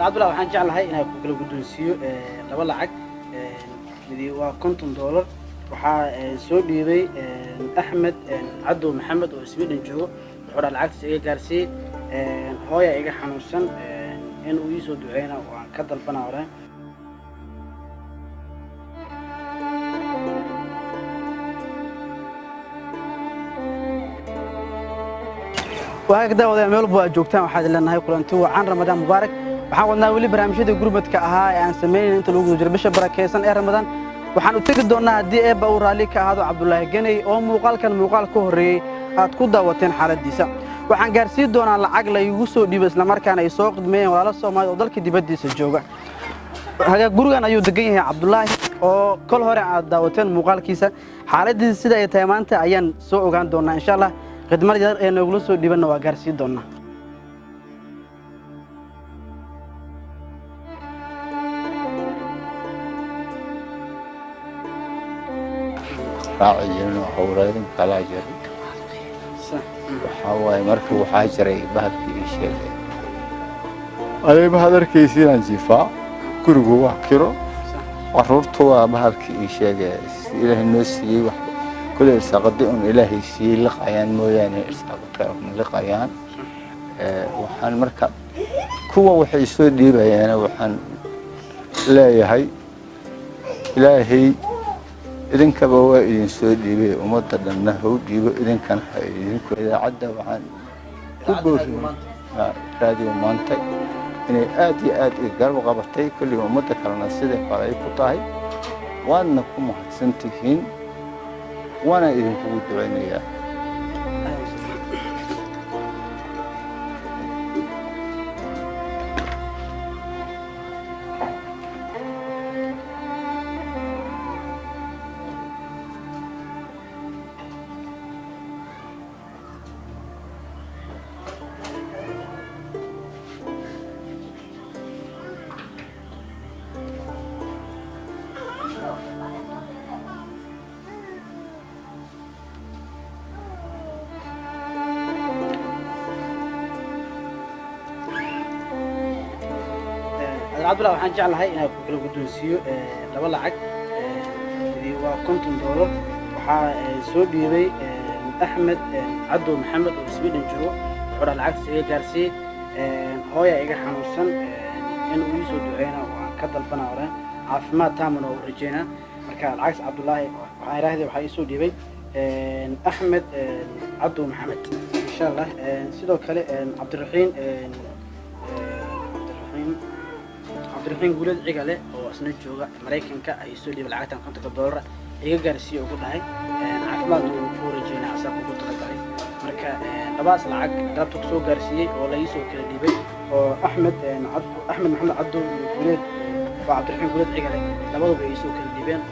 Abdullah waxaan jeclahay inaan ku kala guddoonsiiyo laba lacag midii waa $50 waxaa soo dhiibay Axmed Cabdu Maxamed oo Sweden joogo wuxuu lacagtiisa iga gaarsiiyay hooyo iga xanuunsan in uu ii soo duceeyna waan ka dalbanaa hore وهاك داود ميل بو joogtaan waxaad leenahay kulanti wacan Ramadaan Mubaarak waxaan wadnaa wali barnaamijyada gurmadka ahaa ee aan sameeyay inta lagu jiro bisha barakeysan ee Ramadaan waxaan u tagi doonaa hadii eeba uu raali ka ahaado Cabdullaahi Ganay oo muuqaalkan muuqaal ka horeeyay aad ku daawateen xaaladiisa waxaan gaarsiin doonaa lacag la igu soo dhiibay isla markaana ay soo qidmeeyeen walaalo Soomaali oo dalka dibadiisa jooga haga gurigan ayuu degan yahay Cabdullaahi oo kol hore aad daawateen muuqaalkiisa xaaladiisa sida ay tahay maanta ayaan soo ogaan doonaa insha Allah خدمة يدار إنه يقولون سو ديبنا وقارسي دونا. راعيين وحورين كلا جري. وحواي مركب وحاجري بعد في شيء. أنا بهذا كيسين انزفا كرجو وحكرو. عرورتوا بهذا كيشيء إلى الناس يوح. كل سقدهم إلهي سي لقيان موياني سقدهم لقيان وحن مركب كوا وحي سودي بيانا وحن لا يهي إلهي إذن كبوا إذن سودي بي ومدد النهو ديبو إذن كان حيدين إذا عدى وحن راديو مانتي إني آتي قرب غبطي كل يوم مدد كلنا سيدي قرأي قطاي وأنكم محسنتين وانا اذن فوت عينيا Abdullah waxaan jeclahay inaan ku kala guddoonsiiyo laba lacag midii waa $50 waxaa soo dhiibay Axmed Cabdu Maxamed oo Sweden joogo wuxuu lacagtiisa iga gaarsiiyay hooyo iga xanuunsan in uu ii soo duceeyna waan ka dalbanaa hore caafimaad taamana oo rajeynaa marka lacagta Abdullaahi waxaan ilaahay waxa ii soo dhiibay Axmed Cabdu Maxamed insha Allah sidoo kale Cabdiraxiin Cabdiraxiin guulad cigale oo asna jooga Mareykanka ay soo dhiibay lacagtan $50 iga gaarsiiyay ugu dhahay caafimaad uu ku rajeynaa asaga ugu talagalay marka labaas lacag dalabta soo gaarsiiyay oo la ii soo kala dhiibay oo Axmed Maxamed Cabdu guulad waa Cabdiraxiin guulad cigale labaduba ay soo kala dhiibeen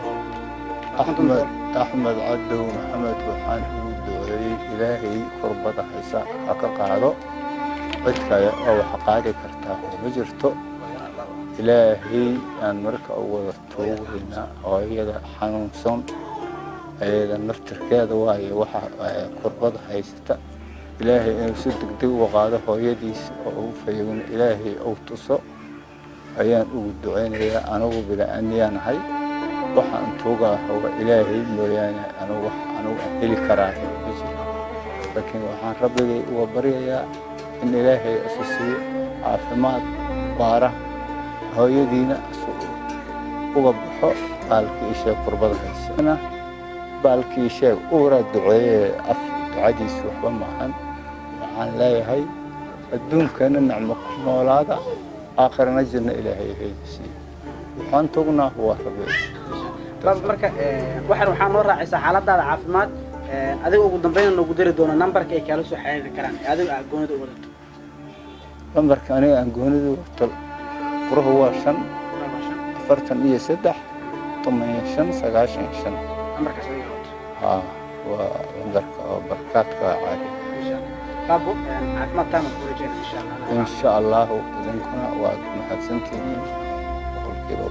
أحمد عبدو محمد وحان ودعي إلهي قربة حيسا حقاقه قدك أو حقاري كرتاه ومجرته إلهي أن مركا أول التوهنا وهي حنونسون هذا النفتر كذا وهي وح قربة حيستا إلهي أن يصدق دو وقاده ويديس أو فيون إلهي أو تصو أيان أودعين يا أنا وبلا أني أنا هاي وحن توقع هو إلهي مويانا أنا إلي كراهي لكن وحن ربي وبريا إن إلهي أساسي عافمات باره هويدينا وقبحو بالكي شيء قربة حيس أنا بالكي شيء أورا دعاء دعاديس وحبا معهن وحن لا يهي الدون كان النعمة مولادة آخر نجلنا إلهي هيدسي وحن توقنا هو ربي بس مركا waxaan noo raacaysaa xaaladaada caafimaad adiga ugu dambeyn ugu diri doona numberka ay kala soo xiriiri karaan adiga goonida u wadato numberka aniga aan goonida wadato quruhu waa 5 43 85 numberka soo yiraahdo waa numberka oo barkaadka caadi babo caafimaad taam ku rajayna insha Allah insha Allah idinkuna waa mahadsantihiin qolkiiba